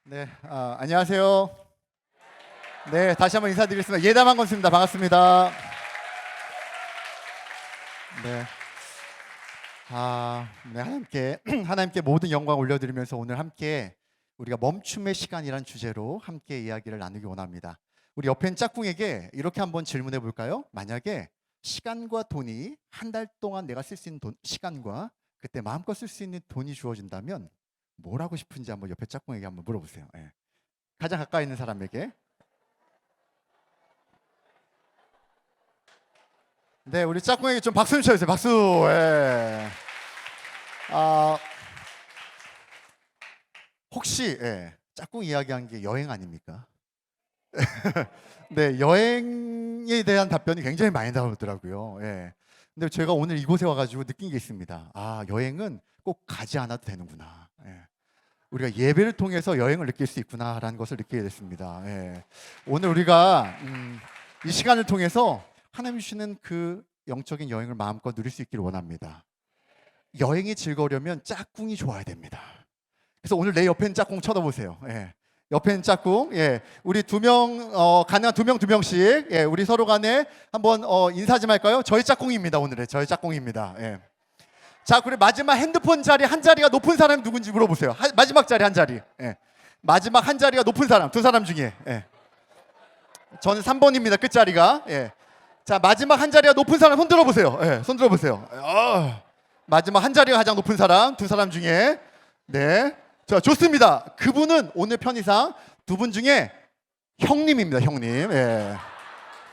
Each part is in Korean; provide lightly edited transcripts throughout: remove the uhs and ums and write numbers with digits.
네, 안녕하세요. 네, 다시 한번 인사드리겠습니다. 예담한 건수입니다. 반갑습니다. 네, 네, 하나님께 모든 영광 올려드리면서 오늘 함께 우리가 멈춤의 시간이란 주제로 함께 이야기를 나누기 원합니다. 우리 옆에 있는 짝꿍에게 이렇게 한번 질문해 볼까요? 만약에 시간과 돈이 한 달 동안 내가 쓸 수 있는 시간과 그때 마음껏 쓸 수 있는 돈이 주어진다면 뭘 하고 싶은지 한번 옆에 짝꿍에게 한번 물어보세요. 예. 가장 가까이 있는 사람에게. 네, 우리 짝꿍에게 좀 박수 좀 쳐주세요. 박수. 예. 아, 혹시 짝꿍 이야기한 게 여행 아닙니까? 네, 여행에 대한 답변이 굉장히 많이 나오더라고요. 예. 근데 제가 오늘 이곳에 와가지고 느낀 게 있습니다. 여행은 꼭 가지 않아도 되는구나. 예. 우리가 예배를 통해서 여행을 느낄 수 있구나라는 것을 느끼게 됐습니다. 예. 오늘 우리가 이 시간을 통해서 하나님 주시는 그 영적인 여행을 마음껏 누릴 수 있기를 원합니다. 여행이 즐거우려면 짝꿍이 좋아야 됩니다. 그래서 오늘 내 옆에 있는 짝꿍 쳐다보세요. 예. 옆에 있는 짝꿍, 우리 가능한 두 명씩, 우리 서로 간에 한번 인사 좀 할까요? 저희 짝꿍입니다. 오늘의 저희 짝꿍입니다. 예. 자, 그리고 마지막 핸드폰 자리 한 자리가 높은 사람이 누군지 물어보세요. 마지막 자리 한 자리. 마지막 한 자리가 높은 사람, 두 사람 중에. 저는 3번입니다. 끝자리가. 자, 마지막 한 자리가 높은 사람 손 들어보세요. 손 들어보세요. 마지막 한 자리가 가장 높은 사람, 두 사람 중에. 네. 자, 좋습니다. 그분은 오늘 편의상 두 분 중에 형님입니다. 형님.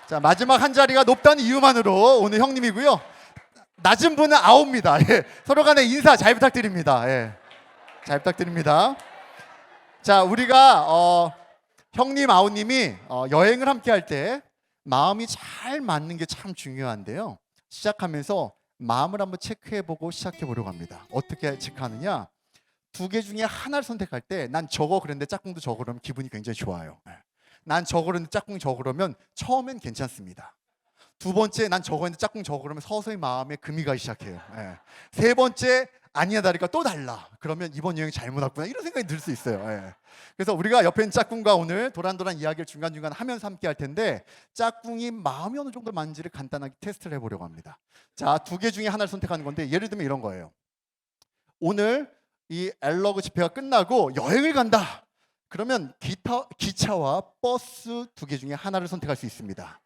자, 마지막 한 자리가 높다는 이유만으로 오늘 형님이고요. 낮은 분은 아옵니다. 서로 간에 인사 잘 부탁드립니다. 잘 부탁드립니다. 자, 우리가 형님, 아우님이 여행을 함께 할 때 마음이 잘 맞는 게 참 중요한데요. 시작하면서 마음을 한번 체크해보고 시작해보려고 합니다. 어떻게 체크하느냐? 두 개 중에 하나를 선택할 때 난 저거 그랬는데 짝꿍도 저거 그러면 기분이 굉장히 좋아요. 난 저거 그랬는데 짝꿍이 저거 그러면 처음엔 괜찮습니다. 두 번째 난 저거 했는데 짝꿍 저거 그러면 서서히 마음에 금이 가기 시작해요. 세 번째 아니야 다르니까 또 달라. 그러면 이번 여행 잘못 왔구나 이런 생각이 들 수 있어요. 그래서 우리가 옆에 있는 짝꿍과 오늘 도란도란 이야기를 중간중간 하면서 함께 할 텐데 짝꿍이 마음이 어느 정도 맞는지를 간단하게 테스트를 해보려고 합니다. 자, 두 개 중에 하나를 선택하는 건데 예를 들면 이런 거예요. 오늘 이 엘러그 집회가 끝나고 여행을 간다. 그러면 기차와 버스 두 개 중에 하나를 선택할 수 있습니다.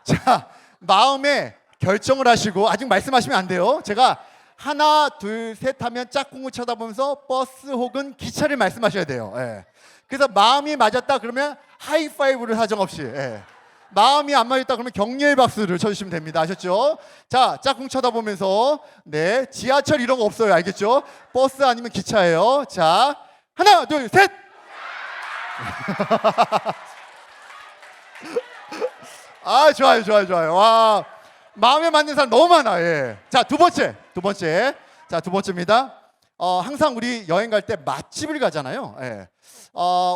자, 마음에 결정을 하시고 아직 말씀하시면 안 돼요. 제가 하나, 둘, 셋 하면 짝꿍을 쳐다보면서 버스 혹은 기차를 말씀하셔야 돼요. 그래서 마음이 맞았다 그러면 하이파이브를 사정없이. 마음이 안 맞았다 그러면 격려의 박수를 쳐주시면 됩니다. 아셨죠? 자, 짝꿍 쳐다보면서 네, 지하철 이런 거 없어요. 알겠죠? 버스 아니면 기차예요. 자, 하나, 둘, 셋. 좋아요. 와, 마음에 맞는 사람 너무 많아. 자, 두 번째. 자, 두 번째입니다. 항상 우리 여행 갈 때 맛집을 가잖아요.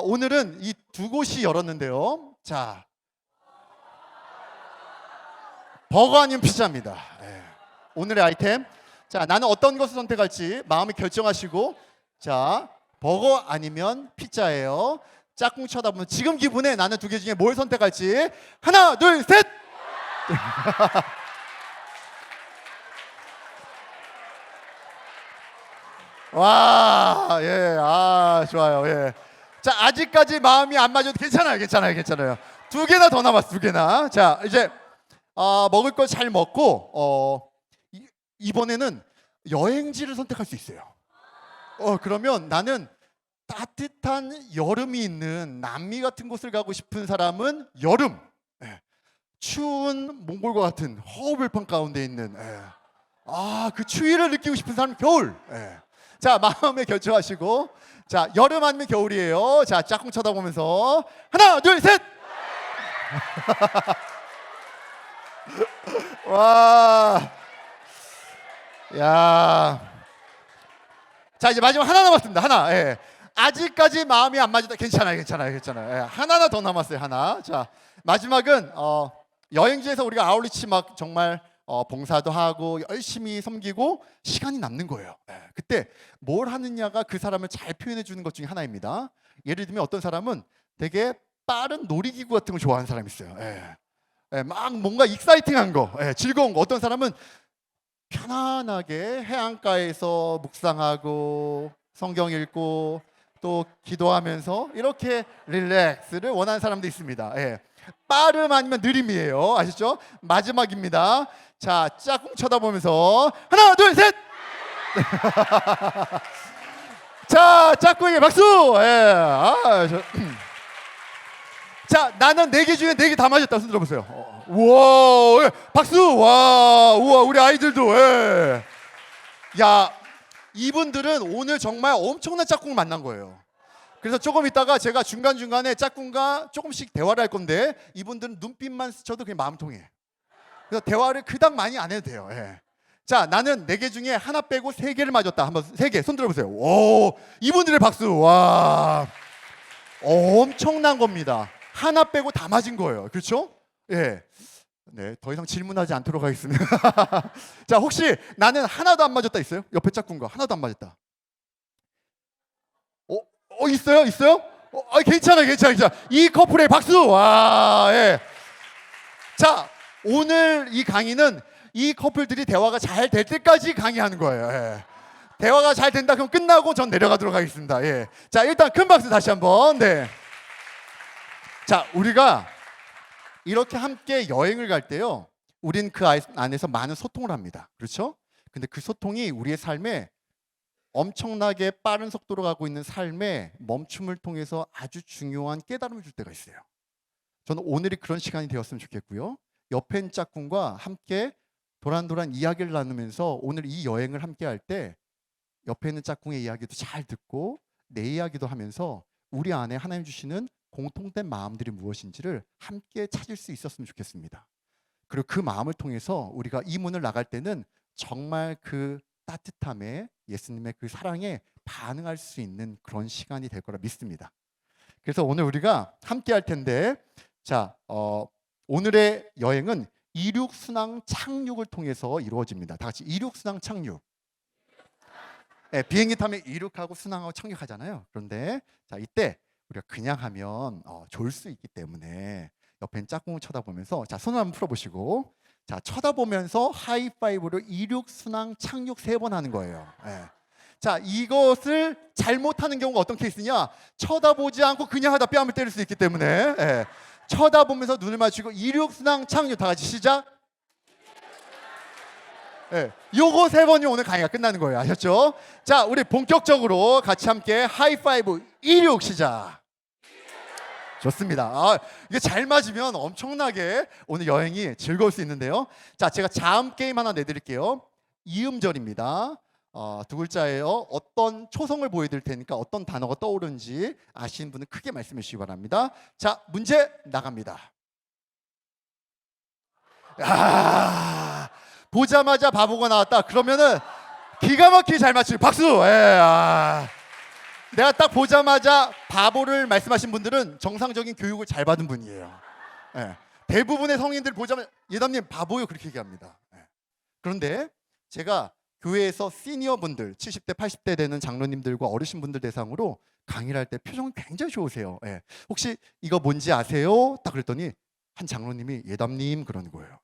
오늘은 이 두 곳이 열었는데요. 자, 버거 아니면 피자입니다. 오늘의 아이템. 자, 나는 어떤 것을 선택할지 마음에 결정하시고, 자, 버거 아니면 피자예요. 짝꿍 쳐다보면 지금 기분에 나는 두 개 중에 뭘 선택할지 하나, 둘, 셋. 와, 좋아요. 자, 아직까지 마음이 안 맞아도 괜찮아요. 두 개나 더 남았어, 두 개나. 자, 이제 먹을 걸 잘 먹고 이번에는 여행지를 선택할 수 있어요. 그러면 나는 따뜻한 여름이 있는 남미 같은 곳을 가고 싶은 사람은 여름, 추운 몽골과 같은 허허벌판 가운데 있는 그 추위를 느끼고 싶은 사람은 겨울. 자, 마음에 결정하시고, 자, 여름 아니면 겨울이에요. 자, 짝꿍 쳐다보면서 하나, 둘, 셋. 와, 야. 자, 이제 마지막 하나 남았습니다. 하나. 아직까지 마음이 안 맞았다. 괜찮아요. 하나나 더 남았어요. 하나. 자, 마지막은 여행지에서 우리가 아울리치 막 정말 봉사도 하고 열심히 섬기고 시간이 남는 거예요. 그때 뭘 하느냐가 그 사람을 잘 표현해 주는 것 중에 하나입니다. 예를 들면 어떤 사람은 되게 빠른 놀이기구 같은 걸 좋아하는 사람이 있어요. 막 뭔가 익사이팅한 거, 즐거운 거. 어떤 사람은 편안하게 해안가에서 묵상하고 성경 읽고 또 기도하면서 이렇게 릴렉스를 원하는 사람도 있습니다. 빠름 아니면 느림이에요. 아시죠? 마지막입니다. 자, 짝꿍 쳐다보면서 하나, 둘, 셋. 자, 짝꿍에게 박수. 자, 나는 4개 중에 4개 다 맞았다. 손 들어보세요. 우와, 박수. 와, 우와, 우리 아이들도. 야, 이분들은 오늘 정말 엄청난 짝꿍을 만난 거예요. 그래서 조금 있다가 제가 중간중간에 짝꿍과 조금씩 대화를 할 건데 이분들은 눈빛만 스쳐도 그냥 마음 통해. 그래서 대화를 그닥 많이 안 해도 돼요. 자, 나는 4개 중에 하나 빼고 3개를 맞았다. 한번 3개 손 들어보세요. 오, 이분들의 박수. 와, 엄청난 겁니다. 하나 빼고 다 맞은 거예요. 그렇죠? 네, 더 이상 질문하지 않도록 하겠습니다. 자, 혹시 나는 하나도 안 맞았다 있어요? 옆에 짝꿍과 하나도 안 맞았다. 있어요? 괜찮아. 이 커플의 박수. 와, 자, 오늘 이 강의는 이 커플들이 대화가 잘 될 때까지 강의하는 거예요. 대화가 잘 된다 그럼 끝나고 전 내려가도록 하겠습니다. 자, 일단 큰 박수 다시 한번. 네. 자, 우리가 이렇게 함께 여행을 갈 때요, 우린 그 안에서 많은 소통을 합니다. 그렇죠? 근데 그 소통이 우리의 삶에 엄청나게 빠른 속도로 가고 있는 삶에 멈춤을 통해서 아주 중요한 깨달음을 줄 때가 있어요. 저는 오늘이 그런 시간이 되었으면 좋겠고요. 옆에 있는 짝꿍과 함께 도란도란 이야기를 나누면서 오늘 이 여행을 함께 할 때 옆에 있는 짝꿍의 이야기도 잘 듣고 내 이야기도 하면서 우리 안에 하나님 주시는 공통된 마음들이 무엇인지를 함께 찾을 수 있었으면 좋겠습니다. 그리고 그 마음을 통해서 우리가 이 문을 나갈 때는 정말 그 따뜻함에 예수님의 그 사랑에 반응할 수 있는 그런 시간이 될 거라 믿습니다. 그래서 오늘 우리가 함께 할 텐데, 자, 오늘의 여행은 이륙순항 착륙을 통해서 이루어집니다. 다 같이 이륙순항 착륙. 비행기 타면 이륙하고 순항하고 착륙하잖아요. 그런데 자, 이때 우리가 그냥 하면 좋을 수 있기 때문에 옆에 짝꿍을 쳐다보면서, 자, 손을 한번 풀어보시고, 자, 쳐다보면서 하이파이브로 이륙, 순항, 착륙 3번 하는 거예요. 자, 이것을 잘못하는 경우가 어떤 케이스냐? 쳐다보지 않고 그냥 하다 뺨을 때릴 수 있기 때문에 쳐다보면서 눈을 맞추고 이륙, 순항, 착륙 다 같이 시작. 요거 3번이 오늘 강의가 끝나는 거예요. 아셨죠? 자, 우리 본격적으로 같이 함께 하이파이브 이륙 시작. 좋습니다. 이게 잘 맞으면 엄청나게 오늘 여행이 즐거울 수 있는데요. 자, 제가 자음 게임 하나 내드릴게요. 이음절입니다. 2글자예요. 어떤 초성을 보여드릴 테니까 어떤 단어가 떠오르는지 아시는 분은 크게 말씀해 주시기 바랍니다. 자, 문제 나갑니다. 보자마자 바보가 나왔다. 그러면은 기가 막히게 잘 맞추고 박수. 내가 딱 보자마자 바보를 말씀하신 분들은 정상적인 교육을 잘 받은 분이에요. 대부분의 성인들 보자마자 예담님 바보요 그렇게 얘기합니다. 그런데 제가 교회에서 시니어 분들 70대 80대 되는 장로님들과 어르신분들 대상으로 강의를 할 때 표정이 굉장히 좋으세요. 혹시 이거 뭔지 아세요? 딱 그랬더니 한 장로님이 예담님 그러는 거예요.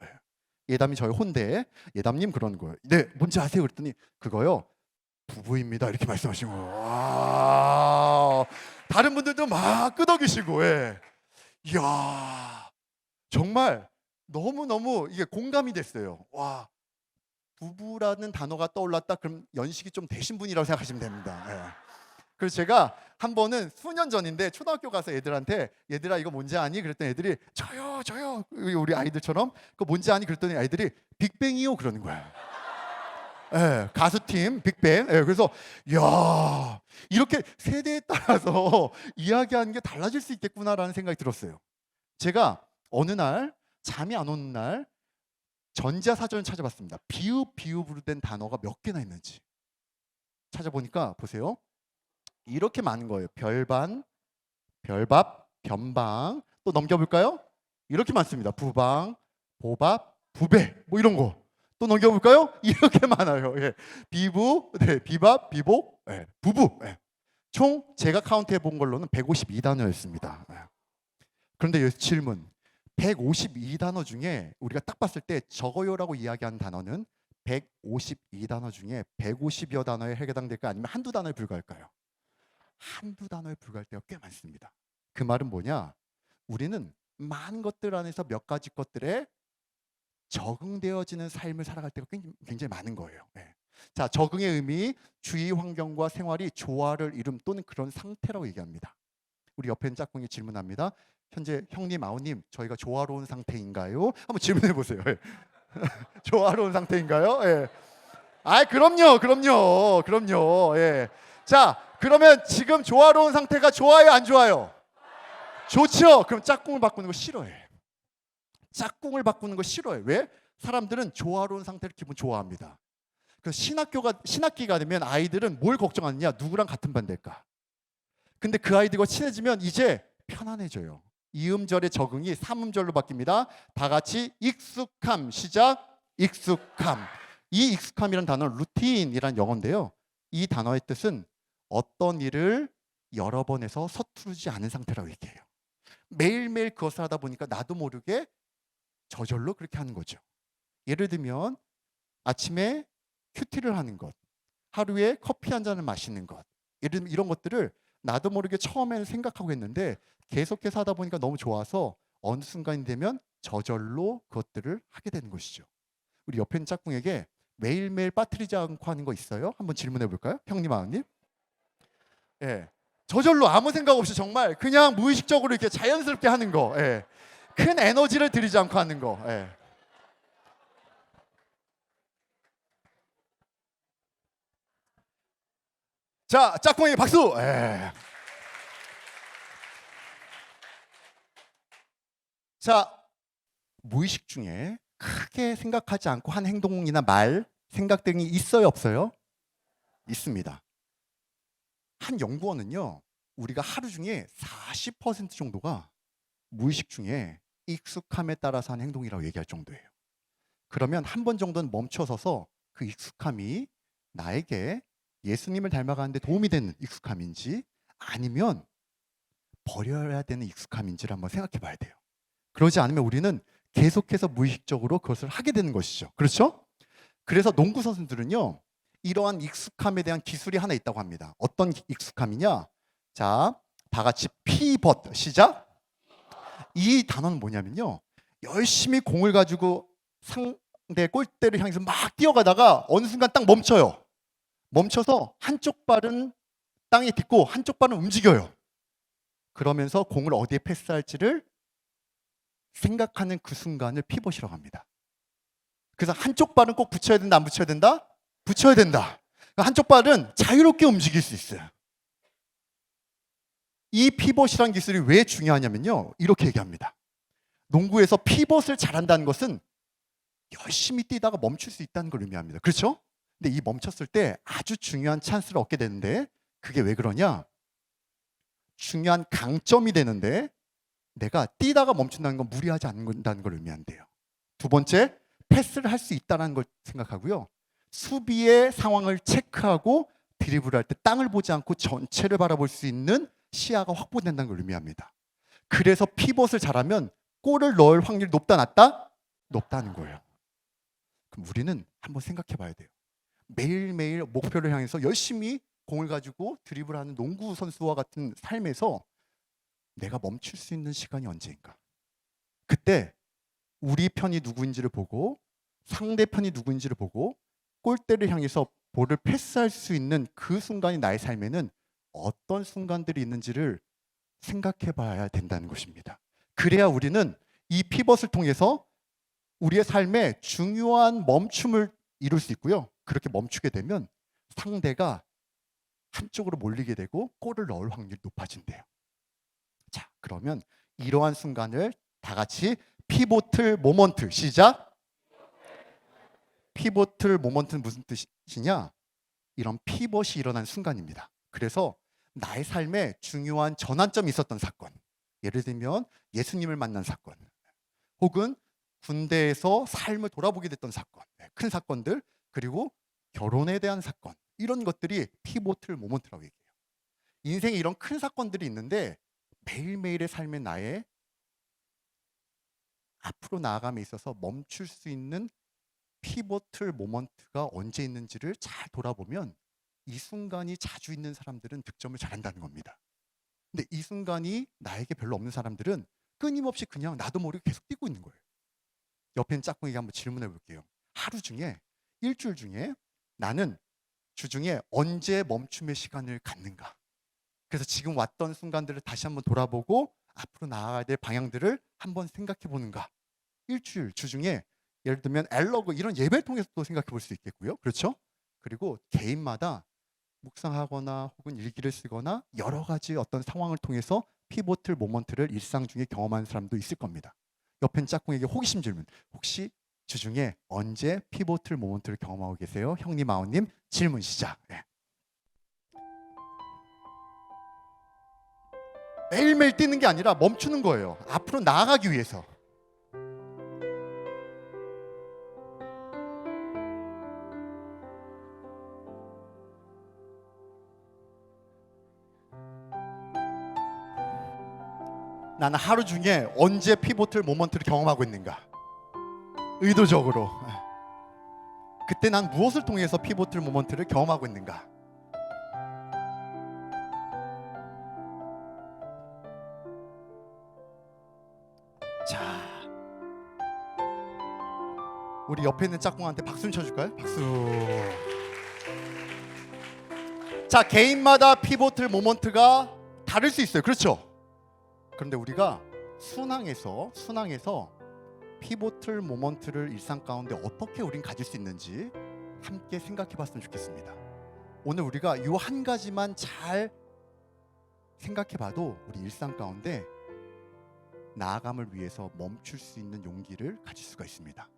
예담이 저희 혼대 예담님 그러는 거예요. 네, 뭔지 아세요? 그랬더니 그거요, 부부입니다. 이렇게 말씀하신 거예요. 와, 다른 분들도 막 끄덕이시고, 이야, 정말 너무너무 이게 공감이 됐어요. 와, 부부라는 단어가 떠올랐다. 그럼 연식이 좀 되신 분이라고 생각하시면 됩니다. 그래서 제가 한 번은 수년 전인데 초등학교 가서 애들한테 얘들아 이거 뭔지 아니? 그랬더니 애들이 저요 우리 아이들처럼 그거 뭔지 아니? 그랬더니 아이들이 빅뱅이요 그러는 거예요. 가수팀 빅뱅. 그래서 야, 이렇게 세대에 따라서 이야기하는 게 달라질 수 있겠구나라는 생각이 들었어요. 제가 어느 날 잠이 안 오는 날 전자사전을 찾아봤습니다. 비읍으로 된 단어가 몇 개나 있는지 찾아보니까 보세요. 이렇게 많은 거예요. 별반, 별밥, 변방. 또 넘겨볼까요? 이렇게 많습니다. 부방, 보밥, 부배 뭐 이런 거. 또 넘겨볼까요? 이렇게 많아요. 비부, 비밥, 비복, 부부. 총 제가 카운트해 본 걸로는 152단어였습니다. 그런데 여기서 질문. 152단어 중에 우리가 딱 봤을 때 적어요라고 이야기한 단어는 152단어 중에 150여 단어에 해당될까요? 아니면 한두 단어에 불과할까요? 한두 단어에 불과할 때가 꽤 많습니다. 그 말은 뭐냐? 우리는 많은 것들 안에서 몇 가지 것들에 적응되어지는 삶을 살아갈 때가 굉장히 많은 거예요. 네. 자, 적응의 의미, 주위 환경과 생활이 조화를 이룸 또는 그런 상태라고 얘기합니다. 우리 옆에 있는 짝꿍이 질문합니다. 현재 형님, 아우님, 저희가 조화로운 상태인가요? 한번 질문해 보세요. 예. 조화로운 상태인가요? 예. 아, 그럼요. 예. 자, 그러면 지금 조화로운 상태가 좋아요, 안 좋아요? 좋죠. 그럼 짝꿍을 바꾸는 거 싫어해. 짝꿍을 바꾸는 거 싫어해. 왜? 사람들은 조화로운 상태를 기분 좋아합니다. 그래서 신학기가 되면 아이들은 뭘 걱정하느냐? 누구랑 같은 반 될까? 근데 그 아이들과 친해지면 이제 편안해져요. 이음절의 적응이 삼음절로 바뀝니다. 다 같이 익숙함. 시작. 익숙함. 이 익숙함이라는 단어는 루틴이라는 영어인데요. 이 단어의 뜻은 어떤 일을 여러 번 해서 서투르지 않은 상태라고 얘기해요. 매일매일 그것을 하다 보니까 나도 모르게 저절로 그렇게 하는 거죠. 예를 들면 아침에 큐티를 하는 것, 하루에 커피 한 잔을 마시는 것, 예를 들면 이런 것들을 나도 모르게 처음에는 생각하고 했는데 계속해서 하다 보니까 너무 좋아서 어느 순간이 되면 저절로 그것들을 하게 되는 것이죠. 우리 옆에 있는 짝꿍에게 매일매일 빠뜨리지 않고 하는 거 있어요? 한번 질문해 볼까요? 형님, 아우님? 예. 저절로 아무 생각 없이 정말 그냥 무의식적으로 이렇게 자연스럽게 하는 거. 예. 큰 에너지를 들이지 않고 하는 거. 예. 자, 짝꿍에게 박수. 예. 자, 무의식 중에 크게 생각하지 않고 한 행동이나 말, 생각 등이 있어요, 없어요? 있습니다. 한 연구원은요, 우리가 하루 중에 40% 정도가 무의식 중에 익숙함에 따라서 하는 행동이라고 얘기할 정도예요. 그러면 한 번 정도는 멈춰서서 그 익숙함이 나에게 예수님을 닮아가는데 도움이 되는 익숙함인지 아니면 버려야 되는 익숙함인지를 한번 생각해 봐야 돼요. 그러지 않으면 우리는 계속해서 무의식적으로 그것을 하게 되는 것이죠. 그렇죠? 그래서 농구 선수들은요, 이러한 익숙함에 대한 기술이 하나 있다고 합니다. 어떤 익숙함이냐? 자, 다 같이 피벗. 시작. 이 단어는 뭐냐면요, 열심히 공을 가지고 상대 골대를 향해서 막 뛰어가다가 어느 순간 딱 멈춰요. 멈춰서 한쪽 발은 땅에 딛고 한쪽 발은 움직여요. 그러면서 공을 어디에 패스할지를 생각하는 그 순간을 피벗이라고 합니다. 그래서 한쪽 발은 꼭 붙여야 된다, 안 붙여야 된다? 붙여야 된다. 한쪽 발은 자유롭게 움직일 수 있어요. 이 피벗이라는 기술이 왜 중요하냐면요, 이렇게 얘기합니다. 농구에서 피벗을 잘한다는 것은 열심히 뛰다가 멈출 수 있다는 걸 의미합니다. 그렇죠? 근데 이 멈췄을 때 아주 중요한 찬스를 얻게 되는데 그게 왜 그러냐? 중요한 강점이 되는데 내가 뛰다가 멈춘다는 건 무리하지 않는다는 걸 의미한대요. 두 번째, 패스를 할 수 있다는 걸 생각하고요. 수비의 상황을 체크하고 드리블할 때 땅을 보지 않고 전체를 바라볼 수 있는 시야가 확보된다는 걸 의미합니다. 그래서 피벗을 잘하면 골을 넣을 확률이 높다, 낮다? 높다는 거예요. 그럼 우리는 한번 생각해 봐야 돼요. 매일매일 목표를 향해서 열심히 공을 가지고 드리블하는 농구 선수와 같은 삶에서 내가 멈출 수 있는 시간이 언제인가? 그때 우리 편이 누구인지를 보고 상대편이 누구인지를 보고 골대를 향해서 볼을 패스할 수 있는 그 순간이 나의 삶에는 어떤 순간들이 있는지를 생각해 봐야 된다는 것입니다. 그래야 우리는 이 피벗을 통해서 우리의 삶에 중요한 멈춤을 이룰 수 있고요. 그렇게 멈추게 되면 상대가 한쪽으로 몰리게 되고 골을 넣을 확률이 높아진대요. 자, 그러면 이러한 순간을 다 같이 피보틀 모먼트. 시작. 피보틀 모먼트는 무슨 뜻이냐? 이런 피벗이 일어난 순간입니다. 그래서 나의 삶에 중요한 전환점이 있었던 사건, 예를 들면 예수님을 만난 사건, 혹은 군대에서 삶을 돌아보게 됐던 사건, 큰 사건들, 그리고 결혼에 대한 사건, 이런 것들이 피보틀 모먼트라고 얘기해요. 인생에 이런 큰 사건들이 있는데 매일매일의 삶의 나의 앞으로 나아감에 있어서 멈출 수 있는 피보틀 모먼트가 언제 있는지를 잘 돌아보면 이 순간이 자주 있는 사람들은 득점을 잘한다는 겁니다. 근데 이 순간이 나에게 별로 없는 사람들은 끊임없이 그냥 나도 모르게 계속 뛰고 있는 거예요. 옆에 있는 짝꿍에게 한번 질문해 볼게요. 하루 중에, 일주일 중에 나는 주중에 언제 멈춤의 시간을 갖는가? 그래서 지금 왔던 순간들을 다시 한번 돌아보고 앞으로 나아가야 될 방향들을 한번 생각해 보는가? 일주일 주중에 예를 들면 엘러그 이런 예배를 통해서도 생각해 볼 수 있겠고요. 그렇죠? 그리고 개인마다 묵상하거나 혹은 일기를 쓰거나 여러 가지 어떤 상황을 통해서 피보틀 모먼트를 일상 중에 경험하는 사람도 있을 겁니다. 옆에 있는 짝꿍에게 호기심 질문. 혹시 주중에 언제 피보틀 모먼트를 경험하고 계세요? 형님, 아우님 질문 시작. 네. 매일매일 뛰는 게 아니라 멈추는 거예요. 앞으로 나아가기 위해서. 나는 하루 중에 언제 피보틀 모먼트를 경험하고 있는가? 의도적으로. 그때 난 무엇을 통해서 피보틀 모먼트를 경험하고 있는가? 자, 우리 옆에 있는 짝꿍한테 박수를 쳐줄까요? 박수. 자, 개인마다 피보틀 모먼트가 다를 수 있어요. 그렇죠? 그런데 우리가 순항에서 피보틀 모먼트를 일상 가운데 어떻게 우린 가질 수 있는지 함께 생각해 봤으면 좋겠습니다. 오늘 우리가 이 한 가지만 잘 생각해 봐도 우리 일상 가운데 나아감을 위해서 멈출 수 있는 용기를 가질 수가 있습니다.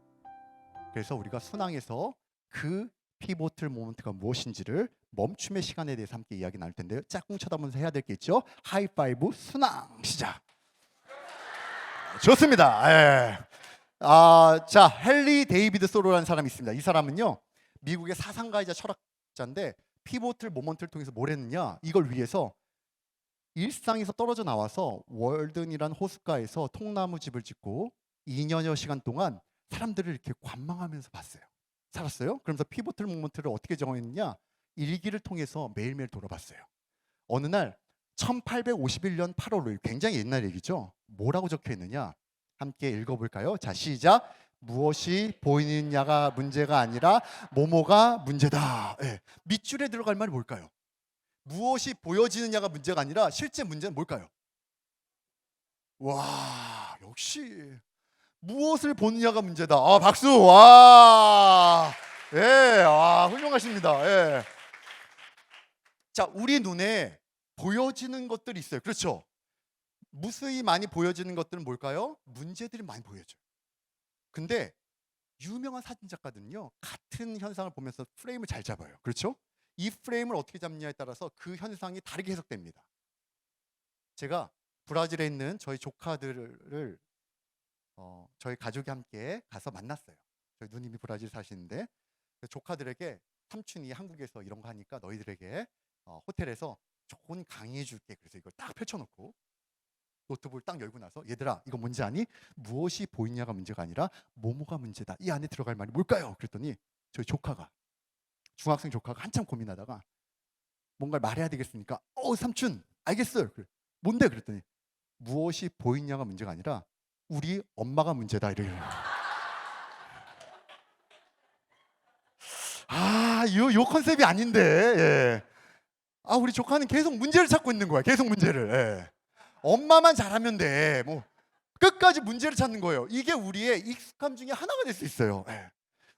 그래서 우리가 순항에서 그 피보틀 모먼트가 무엇인지를 멈춤의 시간에 대해서 함께 이야기 나눌 텐데요. 짝꿍 쳐다보면서 해야 될 게 있죠. 하이파이브 순항 시작. 좋습니다. 예. 자, 헨리 데이비드 소로라는 사람이 있습니다. 이 사람은요, 미국의 사상가이자 철학자인데 피보틀 모먼트를 통해서 뭘 했느냐, 이걸 위해서 일상에서 떨어져 나와서 월든이란 호숫가에서 통나무 집을 짓고 2년여 시간 동안 사람들을 이렇게 관망하면서 봤어요. 살았어요. 그러면서 피보틀 모먼트를 어떻게 정했느냐, 일기를 통해서 매일매일 돌아봤어요. 어느 날 1851년 8월 5일, 굉장히 옛날 얘기죠. 뭐라고 적혀 있느냐, 함께 읽어볼까요? 자, 시작. 무엇이 보이느냐가 문제가 아니라 뭐뭐가 문제다. 예. 밑줄에 들어갈 말이 뭘까요? 무엇이 보여지느냐가 문제가 아니라 실제 문제는 뭘까요? 와, 역시 무엇을 보느냐가 문제다. 박수. 와, 예, 훌륭하십니다. 예. 자, 우리 눈에 보여지는 것들이 있어요. 그렇죠? 무수히 많이 보여지는 것들은 뭘까요? 문제들이 많이 보여져요. 근데 유명한 사진 작가들은요, 같은 현상을 보면서 프레임을 잘 잡아요. 그렇죠? 이 프레임을 어떻게 잡느냐에 따라서 그 현상이 다르게 해석됩니다. 제가 브라질에 있는 저희 조카들을 저희 가족이 함께 가서 만났어요. 저희 누님이 브라질 사시는데 조카들에게 삼촌이 한국에서 이런 거 하니까 너희들에게 호텔에서 좋은 강의해 줄게. 그래서 이걸 딱 펼쳐놓고 노트북을 딱 열고 나서, 얘들아 이거 뭔지 아니? 무엇이 보이냐가 문제가 아니라 뭐뭐가 문제다. 이 안에 들어갈 말이 뭘까요? 그랬더니 저희 조카가, 중학생 조카가 한참 고민하다가 뭔가를 말해야 되겠으니까 삼촌 알겠어요. 뭔데? 그랬더니 무엇이 보이냐가 문제가 아니라 우리 엄마가 문제다. 이래요. 요 컨셉이 아닌데. 예. 우리 조카는 계속 문제를 찾고 있는 거야. 계속 문제를. 예. 엄마만 잘하면 돼. 뭐 끝까지 문제를 찾는 거예요. 이게 우리의 익숙함 중에 하나가 될 수 있어요. 예.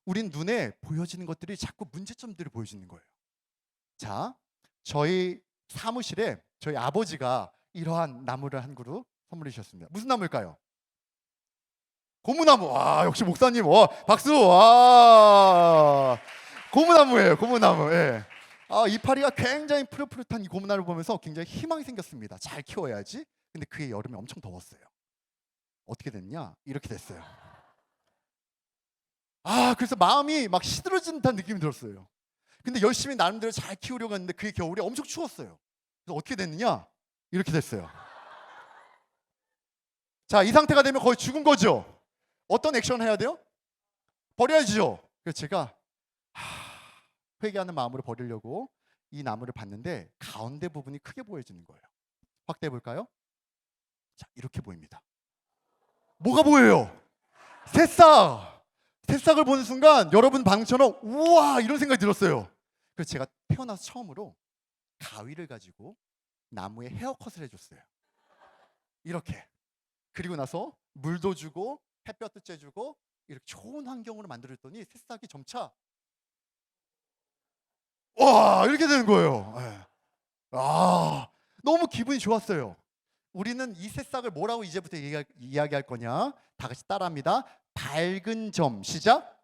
우린 눈에 보여지는 것들이 자꾸 문제점들이 보여지는 거예요. 자, 저희 사무실에 저희 아버지가 이러한 나무를 한 그루 선물해 주셨습니다. 무슨 나무일까요? 고무나무. 역시 목사님. 박수. 고무나무예요. 고무나무. 예. 이파리가 굉장히 푸릇푸릇한 이 고무나무를 보면서 굉장히 희망이 생겼습니다. 잘 키워야지. 근데 그해 여름에 엄청 더웠어요. 어떻게 됐냐? 이렇게 됐어요. 그래서 마음이 막 시들어진 듯한 느낌이 들었어요. 근데 열심히 나름대로 잘 키우려고 했는데 그해 겨울에 엄청 추웠어요. 그래서 어떻게 됐느냐? 이렇게 됐어요. 자, 이 상태가 되면 거의 죽은 거죠. 어떤 액션을 해야 돼요? 버려야죠. 그래서 제가 회개하는 마음으로 버리려고 이 나무를 봤는데 가운데 부분이 크게 보여지는 거예요. 확대해 볼까요? 자, 이렇게 보입니다. 뭐가 보여요? 새싹! 새싹을 보는 순간 여러분 방처럼 우와 이런 생각이 들었어요. 그래서 제가 태어나서 처음으로 가위를 가지고 나무에 헤어컷을 해줬어요. 이렇게. 그리고 나서 물도 주고 햇볕도 쬐주고 이렇게 좋은 환경으로 만들었더니 새싹이 점차 와 이렇게 되는 거예요. 예. 아 너무 기분이 좋았어요. 우리는 이 새싹을 뭐라고 이제부터 이야기할 거냐? 다 같이 따라합니다. 밝은 점. 시작.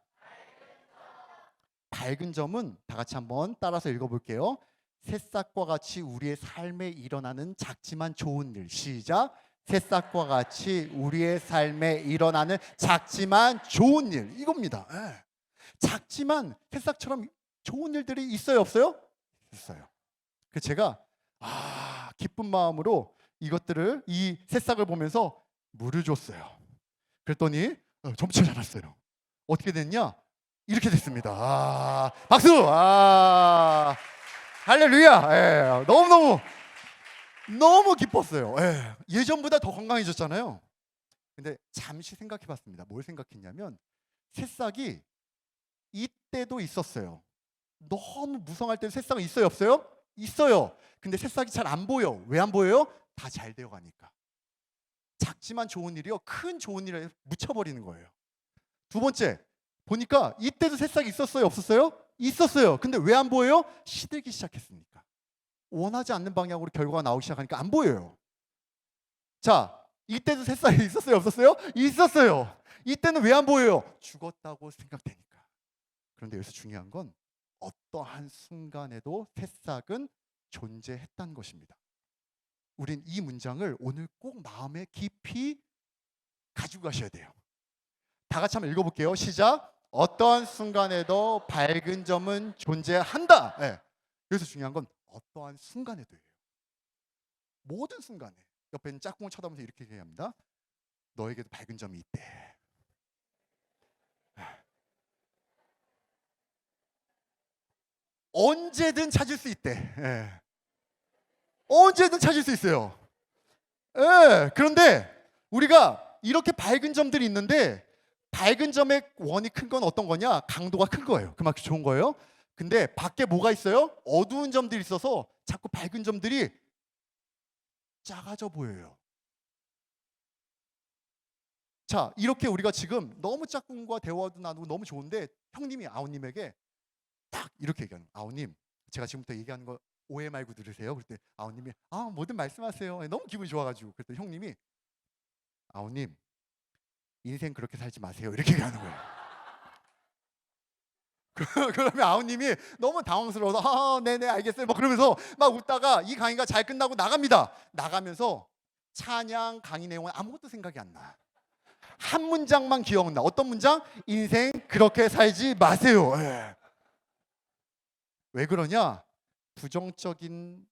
밝은 점은 다 같이 한번 따라서 읽어볼게요. 새싹과 같이 우리의 삶에 일어나는 작지만 좋은 일. 시작. 새싹과 같이 우리의 삶에 일어나는 작지만 좋은 일. 이겁니다. 예. 작지만 새싹처럼 좋은 일들이 있어요, 없어요? 있어요. 그래서 제가 기쁜 마음으로 이것들을 이 새싹을 보면서 물을 줬어요. 그랬더니 점차 자랐어요. 어떻게 됐냐? 이렇게 됐습니다. 박수! 할렐루야! 예, 너무 기뻤어요. 예, 예전보다 더 건강해졌잖아요. 근데 잠시 생각해봤습니다. 뭘 생각했냐면 새싹이 이때도 있었어요. 너무 무성할 때 새싹은 있어요, 없어요? 있어요. 근데 새싹이 잘 안 보여. 왜 안 보여요? 다 잘 되어 가니까. 작지만 좋은 일이요. 큰 좋은 일에 묻혀버리는 거예요. 두 번째, 보니까 이때도 새싹이 있었어요, 없었어요? 있었어요. 근데 왜 안 보여요? 시들기 시작했으니까. 원하지 않는 방향으로 결과가 나오기 시작하니까 안 보여요. 자, 이때도 새싹이 있었어요, 없었어요? 있었어요. 이때는 왜 안 보여요? 죽었다고 생각되니까. 그런데 여기서 중요한 건 어떠한 순간에도 새싹은 존재했다는 것입니다. 우린 이 문장을 오늘 꼭 마음에 깊이 가지고 가셔야 돼요. 다 같이 한번 읽어볼게요. 시작. 어떠한 순간에도 밝은 점은 존재한다. 네. 여기서 중요한 건 어떠한 순간에도예요. 모든 순간에. 옆에 있는 짝꿍을 쳐다보면서 이렇게 얘기합니다. 너에게도 밝은 점이 있대. 언제든 찾을 수 있대. 예. 언제든 찾을 수 있어요. 예. 그런데 우리가 이렇게 밝은 점들이 있는데 밝은 점의 원이 큰 건 어떤 거냐? 강도가 큰 거예요. 그만큼 좋은 거예요. 근데 밖에 뭐가 있어요? 어두운 점들이 있어서 자꾸 밝은 점들이 작아져 보여요. 자, 이렇게 우리가 지금 너무 짝꿍과 대화도 나누고 너무 좋은데 형님이 아우님에게 딱 이렇게 얘기하는 거예요. 아우님, 제가 지금부터 얘기하는 거 오해 말고 들으세요. 그랬더니 아우님이 뭐든 말씀하세요. 너무 기분이 좋아가지고 그랬더니 형님이 아우님 인생 그렇게 살지 마세요. 이렇게 얘기하는 거예요. 그러면 아우님이 너무 당황스러워서 네네 알겠어요. 뭐 그러면서 막 웃다가 이 강의가 잘 끝나고 나갑니다. 나가면서 찬양 강의 내용은 아무것도 생각이 안 나. 한 문장만 기억나. 어떤 문장? 인생 그렇게 살지 마세요. 예. 왜 그러냐? 부정적인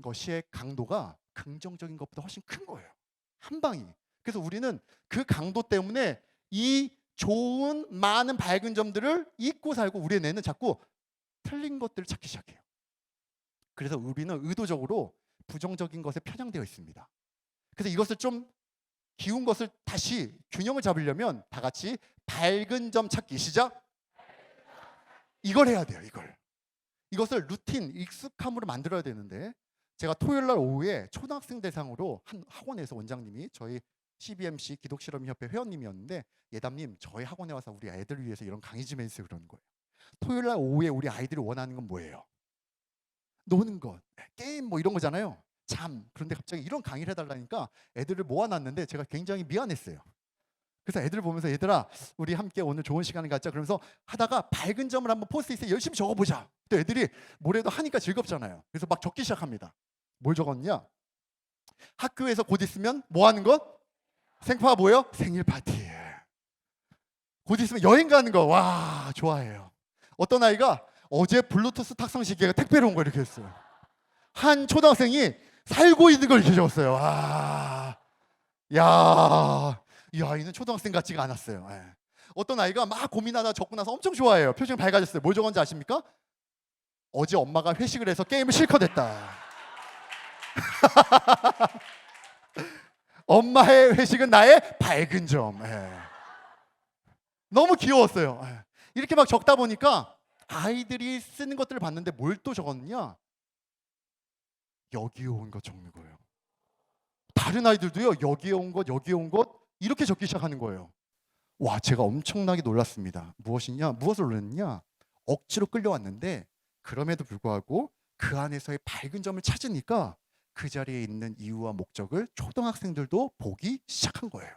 것의 강도가 긍정적인 것보다 훨씬 큰 거예요. 한 방이. 그래서 우리는 그 강도 때문에 이 좋은 많은 밝은 점들을 잊고 살고 우리의 뇌는 자꾸 틀린 것들을 찾기 시작해요. 그래서 우리는 의도적으로 부정적인 것에 편향되어 있습니다. 그래서 이것을 좀 기운 것을 다시 균형을 잡으려면 다 같이 밝은 점 찾기 시작. 이걸 해야 돼요. 이것을 루틴, 익숙함으로 만들어야 되는데 제가 토요일 날 오후에 초등학생 대상으로 한 학원에서 원장님이 저희 CBMC 기독실험협회 회원님이었는데 예담님 저희 학원에 와서 우리 애들을 위해서 이런 강의 좀 해주세요 그러는 거예요. 토요일 날 오후에 우리 아이들이 원하는 건 뭐예요? 노는 것, 게임 뭐 이런 거잖아요. 잠. 그런데 갑자기 이런 강의를 해달라니까 애들을 모아놨는데 제가 굉장히 미안했어요. 그래서 애들을 보면서 얘들아 우리 함께 오늘 좋은 시간을 갖자 그러면서 하다가 밝은 점을 한번 포스트잇에 열심히 적어보자. 또 애들이 뭐래도 하니까 즐겁잖아요. 그래서 막 적기 시작합니다. 뭘 적었냐? 학교에서 곧 있으면 뭐 하는 것? 생파가 뭐예요? 생일 파티. 곧 있으면 여행 가는 거. 와 좋아해요. 어떤 아이가 어제 블루투스 탁상 시계가 택배로 온 거 이렇게 했어요. 한 초등학생이 살고 있는 걸 이렇게 적었어요. 이 아이는 초등학생 같지가 않았어요. 예. 어떤 아이가 막 고민하다 적고 나서 엄청 좋아해요. 표정이 밝아졌어요. 뭘 적었는지 아십니까? 어제 엄마가 회식을 해서 게임을 실컷 했다. 엄마의 회식은 나의 밝은 점. 예. 너무 귀여웠어요. 예. 이렇게 막 적다 보니까 아이들이 쓰는 것들을 봤는데 뭘 또 적었느냐? 여기에 온 것 적는 거예요. 다른 아이들도요. 여기에 온 것, 여기에 온 것 이렇게 적기 시작하는 거예요. 와, 제가 엄청나게 놀랐습니다. 무엇을 놀랐느냐? 억지로 끌려왔는데 그럼에도 불구하고 그 안에서의 밝은 점을 찾으니까 그 자리에 있는 이유와 목적을 초등학생들도 보기 시작한 거예요.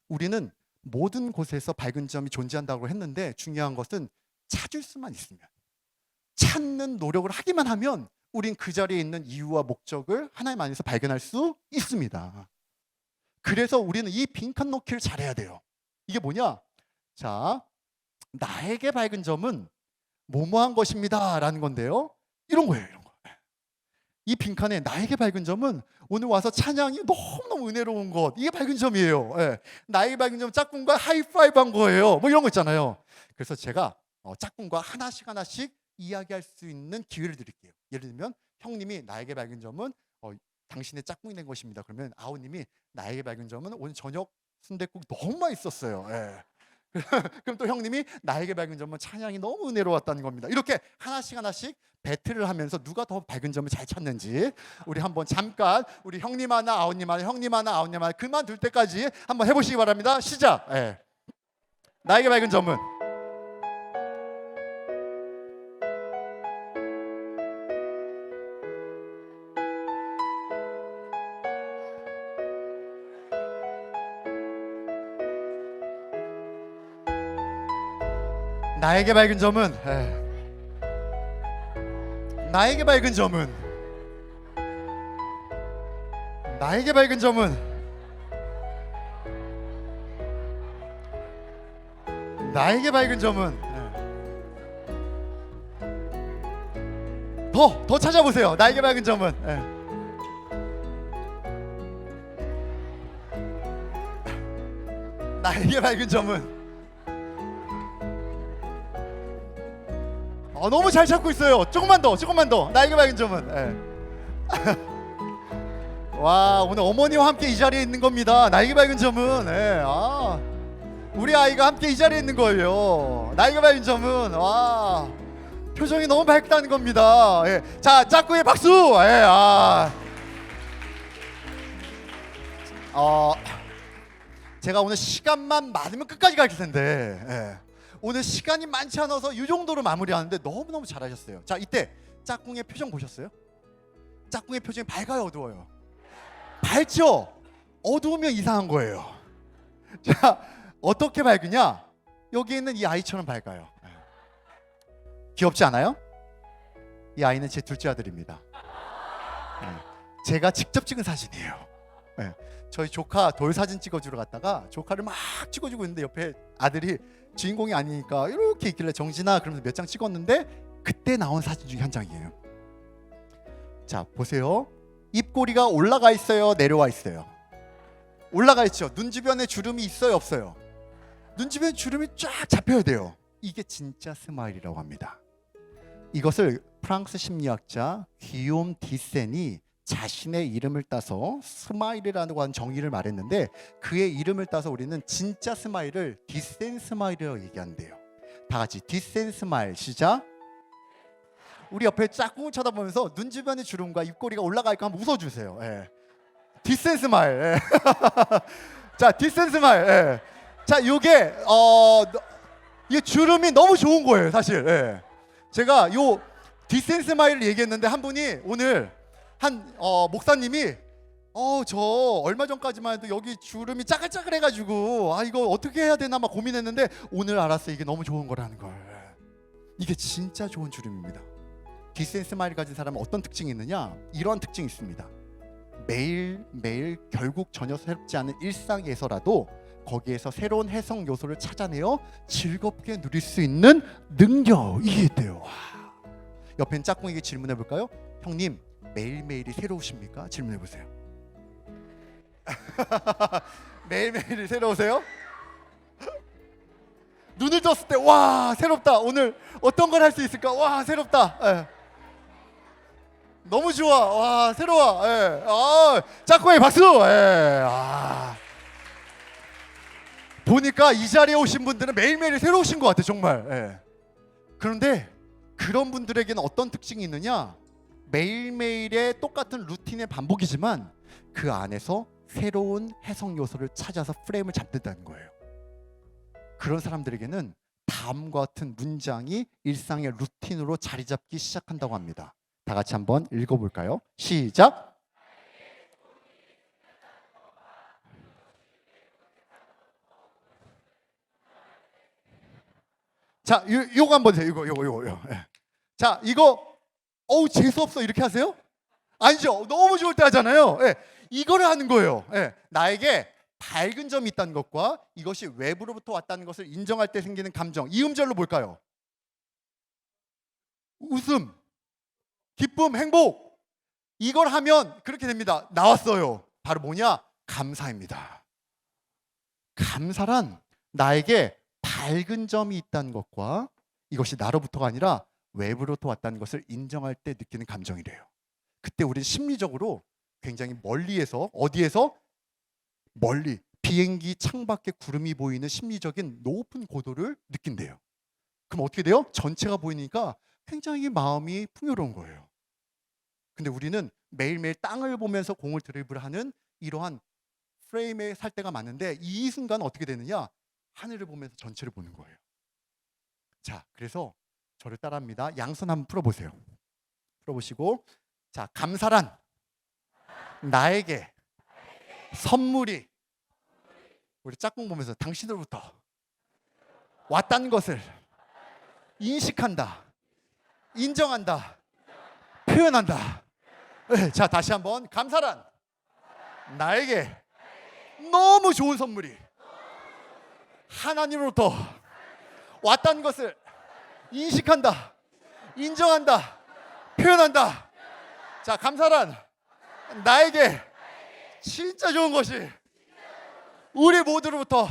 우리는 모든 곳에서 밝은 점이 존재한다고 했는데 중요한 것은 찾을 수만 있으면, 찾는 노력을 하기만 하면 우린 그 자리에 있는 이유와 목적을 하나님 안에서 발견할 수 있습니다. 그래서 우리는 이 빈칸 넣기를 잘해야 돼요. 이게 뭐냐? 자, 나에게 밝은 점은 뭐뭐한 것입니다 라는 건데요. 이런 거예요. 이런 거. 이 빈칸에 나에게 밝은 점은 오늘 와서 찬양이 너무너무 은혜로운 것, 이게 밝은 점이에요. 예. 나에게 밝은 점 짝꿍과 하이파이브 한 거예요. 뭐 이런 거 있잖아요. 그래서 제가 짝꿍과 하나씩 이야기할 수 있는 기회를 드릴게요. 예를 들면 형님이 나에게 밝은 점은 당신의 짝꿍이 된 것입니다. 그러면 아우님이 나에게 밝은 점은 오늘 저녁 순댓국 너무 맛있었어요. 예. 그럼 또 형님이 나에게 밝은 점은 찬양이 너무 은혜로웠다는 겁니다. 이렇게 하나씩 배틀을 하면서 누가 더 밝은 점을 잘 찾는지 우리 한번 잠깐 우리 형님 하나 아우님 하나 형님 하나 아우님 하나 그만둘 때까지 한번 해보시기 바랍니다. 시작. 예. 나에게 밝은 점은 나에게 밝은 점은 나에게 밝은 점은 나에게 밝은 점은 나에게 밝은 점은 더 찾아보세요. 나에게 밝은 점은 나에게 밝은 점은 너무 잘 찾고 있어요. 조금만 더. 나에게 밝은 점은 와, 오늘 어머니와 함께 이 자리에 있는 겁니다. 나에게 밝은 점은 우리 아이가 함께 이 자리에 있는 거예요. 나에게 밝은 점은 와, 표정이 너무 밝다는 겁니다. 자, 짝꿍의 박수. 제가 오늘 시간만 많으면 끝까지 가르칠 텐데 오늘 시간이 많지 않아서 이 정도로 마무리하는데 너무너무 잘하셨어요. 자, 이때 짝꿍의 표정 보셨어요? 짝꿍의 표정이 밝아요, 어두워요? 밝죠? 어두우면 이상한 거예요. 자, 어떻게 밝으냐? 여기 있는 이 아이처럼 밝아요. 귀엽지 않아요? 이 아이는 제 둘째 아들입니다. 제가 직접 찍은 사진이에요. 저희 조카 돌 사진 찍어주러 갔다가 조카를 막 찍어주고 있는데 옆에 아들이 주인공이 아니니까 이렇게 있길래 정진아 그러면서 몇 장 찍었는데 그때 나온 사진 중에 한 장이에요. 자, 보세요. 입꼬리가 올라가 있어요, 내려와 있어요? 올라가 있죠. 눈 주변에 주름이 있어요, 없어요? 눈 주변에 주름이 쫙 잡혀야 돼요. 이게 진짜 스마일이라고 합니다. 이것을 프랑스 심리학자 기욤 디센이 자신의 이름을 따서 스마일이라고 하는 정의를 말했는데 그의 이름을 따서 우리는 진짜 스마일을 디센 스마일이라고 얘기한대요. 다 같이 디센 스마일 시작. 우리 옆에 짝꿍을 쳐다보면서 눈 주변의 주름과 입꼬리가 올라가 있고 한번 웃어주세요. 디센 스마일. 자, 디센 스마일. 자, 이게 주름이 너무 좋은 거예요, 사실. 제가 요 디센 스마일을 얘기했는데 한 분이 오늘 목사님이 저 얼마 전까지만 해도 여기 주름이 짜글짜글 해가지고 이거 어떻게 해야 되나 막 고민했는데 오늘 알았어요. 이게 너무 좋은 거라는 걸. 이게 진짜 좋은 주름입니다. 디센 스마일 가진 사람은 어떤 특징이 있느냐? 이러한 특징이 있습니다. 매일매일 결국 전혀 새롭지 않은 일상에서라도 거기에서 새로운 해석 요소를 찾아내어 즐겁게 누릴 수 있는 능력, 이게 있대요. 옆에 있는 짝꿍에게 질문해 볼까요? 형님 매일매일이 새로우십니까? 질문해 보세요. 매일매일이 새로우세요? 눈을 떴을 때 와 새롭다. 오늘 어떤 걸 할 수 있을까? 와 새롭다. 예. 너무 좋아. 와 새로워. 예. 짝꿍이 박수. 예. 보니까 이 자리에 오신 분들은 매일매일 새로우신 것 같아 정말. 예. 그런데 그런 분들에게는 어떤 특징이 있느냐? 매일매일의 똑같은 루틴의 반복이지만 그 안에서 새로운 해석 요소를 찾아서 프레임을 잡는다는 거예요. 그런 사람들에게는 다음과 같은 문장이 일상의 루틴으로 자리 잡기 시작한다고 합니다. 다 같이 한번 읽어볼까요? 시작. 자, 요거 한번 보세요. 요거. 예. 자, 이거 재수 없어 이렇게 하세요? 아니죠. 너무 좋을 때 하잖아요. 예. 이거를 하는 거예요. 예. 나에게 밝은 점이 있다는 것과 이것이 외부로부터 왔다는 것을 인정할 때 생기는 감정. 이 음절로 볼까요? 웃음, 기쁨, 행복. 이걸 하면 그렇게 됩니다. 나왔어요. 바로 뭐냐? 감사입니다. 감사란 나에게 밝은 점이 있다는 것과 이것이 나로부터가 아니라 외부로부터 왔다는 것을 인정할 때 느끼는 감정이래요. 그때 우리는 심리적으로 굉장히 멀리에서 어디에서? 멀리 비행기 창밖에 구름이 보이는 심리적인 높은 고도를 느낀대요. 그럼 어떻게 돼요? 전체가 보이니까 굉장히 마음이 풍요로운 거예요. 근데 우리는 매일매일 땅을 보면서 공을 드리블하는 이러한 프레임에 살 때가 많은데 이 순간 어떻게 되느냐? 하늘을 보면서 전체를 보는 거예요. 자, 그래서 저를 따라합니다. 양손 한번 풀어보세요. 풀어보시고, 자, 감사란 나에게 선물이 우리 짝꿍 보면서 당신으로부터 왔다는 것을 인식한다, 인정한다, 표현한다. 네, 자, 다시 한번 감사란 나에게 너무 좋은 선물이 하나님으로부터 왔다는 것을 인식한다, 인정한다, 표현한다. 자, 감사란 나에게 진짜 좋은 것이 우리 모두로부터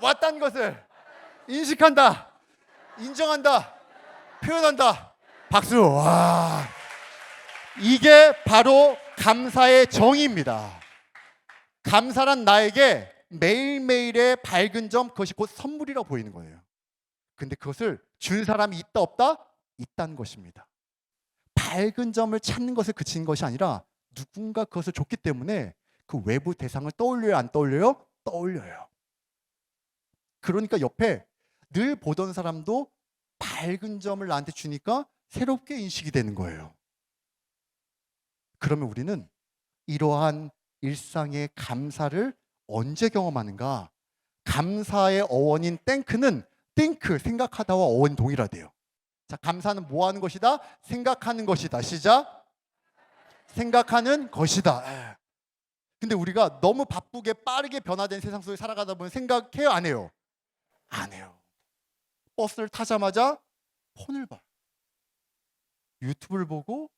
왔다는 것을 인식한다, 인정한다, 표현한다. 박수. 와, 이게 바로 감사의 정의입니다. 감사란 나에게 매일매일의 밝은 점, 그것이 곧 선물이라고 보이는 거예요. 근데 그것을 준 사람이 있다 없다? 있다는 것입니다. 밝은 점을 찾는 것에 그치는 것이 아니라 누군가 그것을 줬기 때문에 그 외부 대상을 떠올려요, 안 떠올려요? 떠올려요. 그러니까 옆에 늘 보던 사람도 밝은 점을 나한테 주니까 새롭게 인식이 되는 거예요. 그러면 우리는 이러한 일상의 감사를 언제 경험하는가? 감사의 어원인 땡크는 think, 생각하다와 어원이 동일하대요. 자, 감사는 뭐 하는 것이다? 생각하는 것이다. 시작. 생각하는 것이다. 근데 우리가 너무 바쁘게 빠르게 변화된 세상 속에 살아가다 보면 생각해요, 안 해요? 안 해요. 버스를 타자마자 폰을 봐. 유튜브를 보고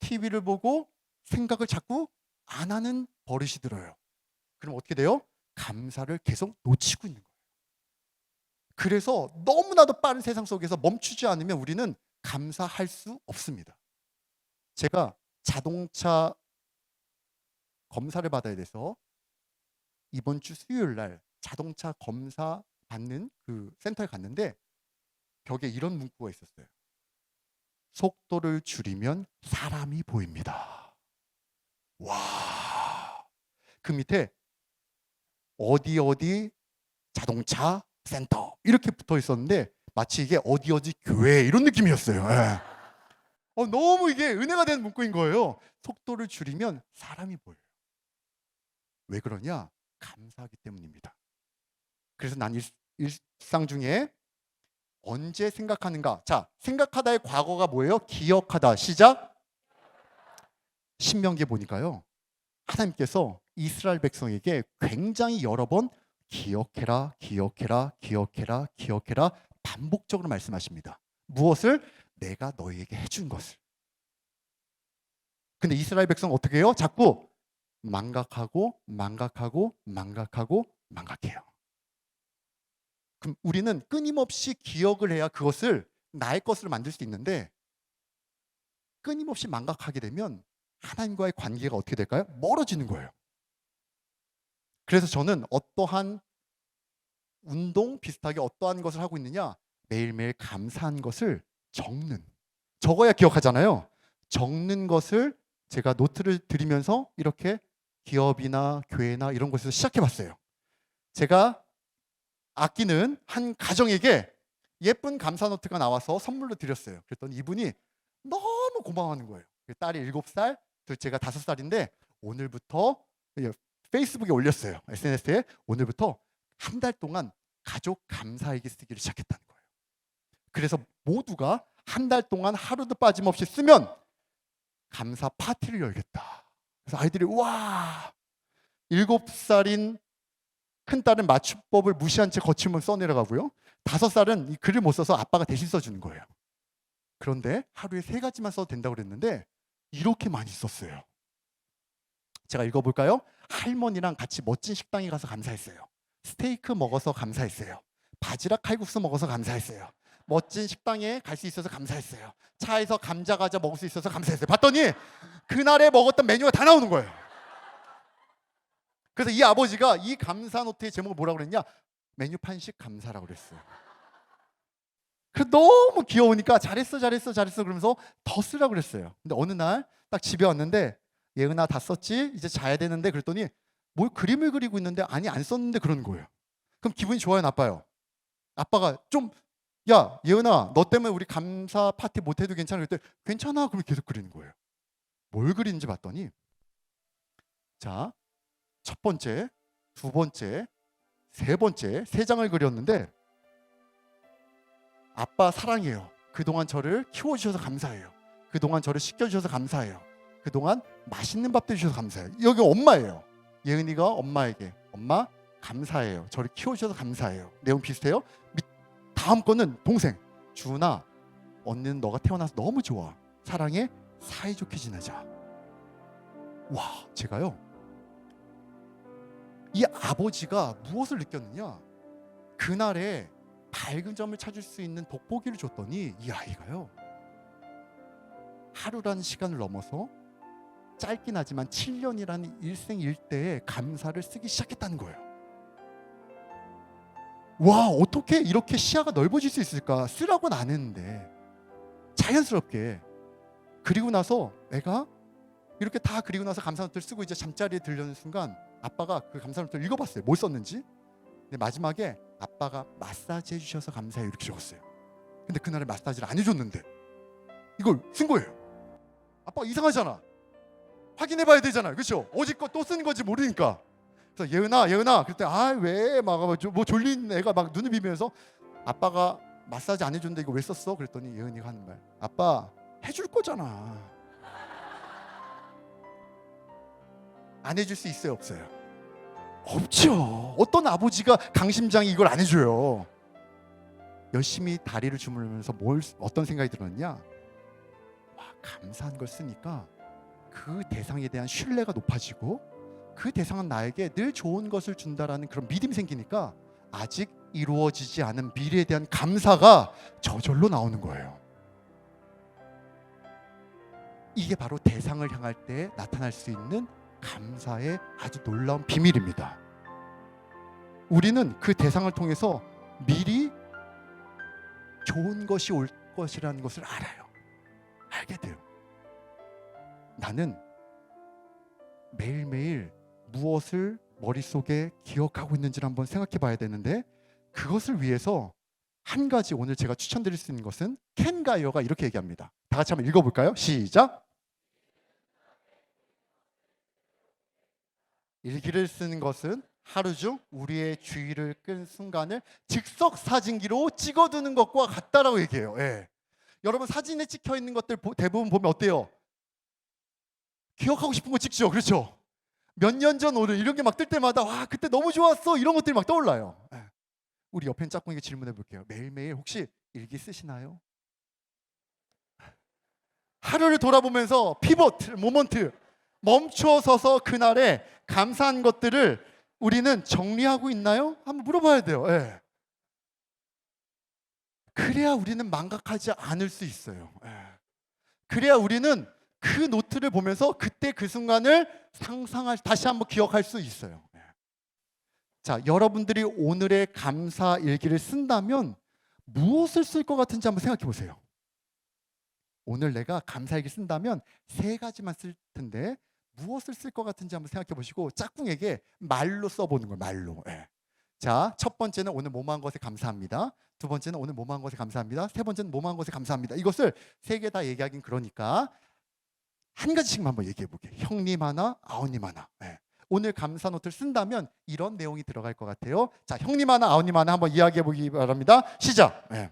TV를 보고 생각을 자꾸 안 하는 버릇이 들어요. 그럼 어떻게 돼요? 감사를 계속 놓치고 있는 거예요. 그래서 너무나도 빠른 세상 속에서 멈추지 않으면 우리는 감사할 수 없습니다. 제가 자동차 검사를 받아야 돼서 이번 주 수요일 날 자동차 검사 받는 그 센터에 갔는데 벽에 이런 문구가 있었어요. 속도를 줄이면 사람이 보입니다. 와, 그 밑에 어디 자동차 센터 이렇게 붙어 있었는데 마치 이게 어디 교회 이런 느낌이었어요. 예. 너무 이게 은혜가 되는 문구인 거예요. 속도를 줄이면 사람이 보여요. 왜 그러냐? 감사하기 때문입니다. 그래서 난 일상 중에 언제 생각하는가? 자, 생각하다의 과거가 뭐예요? 기억하다. 시작. 신명기에 보니까요, 하나님께서 이스라엘 백성에게 굉장히 여러 번 기억해라, 기억해라, 기억해라, 기억해라 반복적으로 말씀하십니다. 무엇을? 내가 너희에게 해준 것을. 근데 이스라엘 백성은 어떻게 해요? 자꾸 망각하고 망각하고 망각하고 망각해요. 그럼 우리는 끊임없이 기억을 해야 그것을 나의 것으로 만들 수 있는데 끊임없이 망각하게 되면 하나님과의 관계가 어떻게 될까요? 멀어지는 거예요. 그래서 저는 어떠한 운동 비슷하게 어떠한 것을 하고 있느냐? 매일매일 감사한 것을 적어야 기억하잖아요. 적는 것을 제가 노트를 드리면서 이렇게 기업이나 교회나 이런 곳에서 시작해 봤어요. 제가 아끼는 한 가정에게 예쁜 감사 노트가 나와서 선물로 드렸어요. 그랬더니 이분이 너무 고마워하는 거예요. 딸이 7살, 둘째가 5살인데 오늘부터 페이스북에 올렸어요. SNS에 오늘부터 한 달 동안 가족 감사일기 쓰기를 시작했다는 거예요. 그래서 모두가 한 달 동안 하루도 빠짐없이 쓰면 감사 파티를 열겠다. 그래서 아이들이 와 7살인 큰딸은 맞춤법을 무시한 채 거침을 써내려가고요. 5살은 이 글을 못 써서 아빠가 대신 써주는 거예요. 그런데 하루에 3가지만 써도 된다고 그랬는데 이렇게 많이 썼어요. 제가 읽어볼까요? 할머니랑 같이 멋진 식당에 가서 감사했어요. 스테이크 먹어서 감사했어요. 바지락 칼국수 먹어서 감사했어요. 멋진 식당에 갈 수 있어서 감사했어요. 차에서 감자 과자 먹을 수 있어서 감사했어요. 봤더니 그날에 먹었던 메뉴가 다 나오는 거예요. 그래서 이 아버지가 이 감사 노트의 제목을 뭐라고 그랬냐? 메뉴판식 감사라고 그랬어요. 그 너무 귀여우니까 잘했어 그러면서 더 쓰라고 그랬어요. 근데 어느 날 딱 집에 왔는데 예은아 다 썼지? 이제 자야 되는데 그랬더니 뭘 그림을 그리고 있는데 아니 안 썼는데 그러는 거예요. 그럼 기분이 좋아요 나빠요? 아빠가 좀 야 예은아 너 때문에 우리 감사 파티 못 해도 괜찮아 그랬더니 괜찮아 그러면 계속 그리는 거예요. 뭘 그리는지 봤더니 자 첫 번째, 두 번째, 세 번째 3장을 그렸는데 아빠 사랑해요. 그동안 저를 키워주셔서 감사해요. 그동안 저를 씻겨주셔서 감사해요. 그동안 맛있는 밥도 해주셔서 감사해요. 여기 엄마예요. 예은이가 엄마에게 엄마 감사해요. 저를 키워주셔서 감사해요. 내용 비슷해요. 다음 거는 동생 주은아 언니는 너가 태어나서 너무 좋아. 사랑해 사이좋게 지내자. 와 제가요 이 아버지가 무엇을 느꼈느냐 그날에 밝은 점을 찾을 수 있는 돋보기를 줬더니 이 아이가요 하루라는 시간을 넘어서 짧긴 하지만 7년이라는 일생일대의 감사를 쓰기 시작했다는 거예요. 와 어떻게 이렇게 시야가 넓어질 수 있을까? 쓰라고는 안 했는데 자연스럽게 그리고 나서 애가 이렇게 다 그리고 나서 감사노트를 쓰고 이제 잠자리에 들려는 순간 아빠가 그 감사노트를 읽어봤어요. 뭘 썼는지. 근데 마지막에 아빠가 마사지 해주셔서 감사해요 이렇게 적었어요. 근데 그날에 마사지를 안 해줬는데 이걸 쓴 거예요. 아빠가 이상하잖아. 확인해봐야 되잖아요. 그렇죠? 어제 거 또 쓰는 건지 모르니까. 그래서 예은아 그때 왜 막 뭐 졸린 애가 막 눈을 비비면서 아빠가 마사지 안 해줬는데 이거 왜 썼어? 그랬더니 예은이가 하는 말 아빠 해줄 거잖아. 안 해줄 수 있어요 없어요? 없죠. 어떤 아버지가 강심장이 이걸 안 해줘요. 열심히 다리를 주물르면서 어떤 생각이 들었냐 와 감사한 걸 쓰니까 그 대상에 대한 신뢰가 높아지고 그 대상은 나에게 늘 좋은 것을 준다라는 그런 믿음이 생기니까 아직 이루어지지 않은 미래에 대한 감사가 저절로 나오는 거예요. 이게 바로 대상을 향할 때 나타날 수 있는 감사의 아주 놀라운 비밀입니다. 우리는 그 대상을 통해서 미리 좋은 것이 올 것이라는 것을 알아요. 알게 돼요. 나는 매일매일 무엇을 머릿속에 기억하고 있는지를 한번 생각해 봐야 되는데 그것을 위해서 한 가지 오늘 제가 추천드릴 수 있는 것은 켄 가이어가 이렇게 얘기합니다. 다 같이 한번 읽어볼까요? 시작! 일기를 쓰는 것은 하루 중 우리의 주의를 끈 순간을 즉석 사진기로 찍어두는 것과 같다라고 얘기해요. 예. 여러분 사진에 찍혀 있는 것들 대부분 보면 어때요? 기억하고 싶은 거 찍죠. 그렇죠? 몇 년 전 오늘 이런 게 막 뜰 때마다 와 그때 너무 좋았어 이런 것들이 막 떠올라요. 예. 우리 옆에 있는 짝꿍에게 질문해 볼게요. 매일매일 혹시 일기 쓰시나요? 하루를 돌아보면서 피보트, 모먼트, 멈춰서서 그날에 감사한 것들을 우리는 정리하고 있나요? 한번 물어봐야 돼요. 예. 그래야 우리는 망각하지 않을 수 있어요. 예. 그래야 우리는 그 노트를 보면서 그때 그 순간을 다시 한번 기억할 수 있어요. 예. 자, 여러분들이 오늘의 감사 일기를 쓴다면 무엇을 쓸 것 같은지 한번 생각해 보세요. 오늘 내가 감사일기 쓴다면 세 가지만 쓸 텐데 무엇을 쓸 것 같은지 한번 생각해 보시고 짝꿍에게 말로 써보는 거예요. 말로. 예. 자, 첫 번째는 오늘 뭐뭐한 것에 감사합니다. 두 번째는 오늘 뭐뭐한 것에 감사합니다. 세 번째는 뭐뭐한 것에 감사합니다. 이것을 세 개 다 얘기하긴 그러니까 한 가지씩만 한번 얘기해 볼게요. 형님 하나, 아우님 하나. 예. 오늘 감사 노트를 쓴다면 이런 내용이 들어갈 것 같아요. 자, 형님 하나, 아우님 하나 한번 이야기해 보기 바랍니다. 시작. 예.